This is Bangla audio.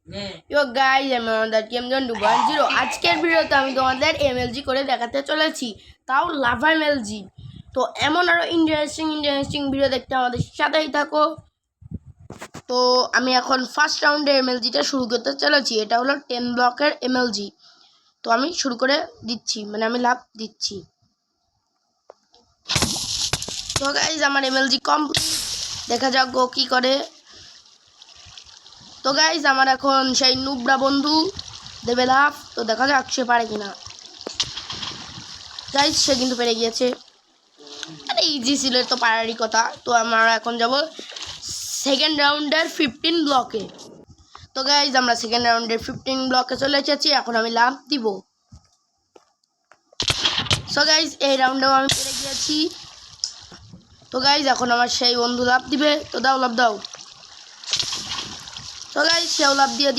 ইয়ো গাইস, আমি আমাদের গেমজন 2.0 আজকের ভিডিওতে আমি তোমাদের এমএলজি করে দেখাতে চলেছি, তাও লাভা এমএলজি। তো এমন আরও ইন্টারেস্টিং ভিডিও দেখতে আমাদের সাথেই থাকো। তো আমি এখন ফার্স্ট রাউন্ডের এমএলজিটা শুরু করতে চলেছি। এটা হলো 10 ব্লকের এমএলজি। তো আমি শুরু করে দিচ্ছি, মানে আমি লাভ দিচ্ছি। তো গাইস, আমার এমএলজি কমপ্লিট। দেখা যাক গো কী করে। তো গাইস, আমার এখন সেই নুবরা বন্ধু দেবে লাভ। তো দেখা যাক সে পারে কিনা। গাইস, সে কিন্তু পেরে গিয়েছে। আরে ইজি ছিল, তো পারারই কথা। তো আমরা এখন যাব সেকেন্ড রাউন্ডের 15 ব্লকে। তো গাইস, আমরা সেকেন্ড রাউন্ডের 15 ব্লকে চলে এসেছি। এখন আমি লাভ দিব। সো গাইস, এই রাউন্ডেও আমি পেরে গিয়েছি। তো গাইস, এখন আমার সেই বন্ধু লাভ দিবে। তো দাও, লাভ দাও। তো গাইস, সেও লাভ দিয়ে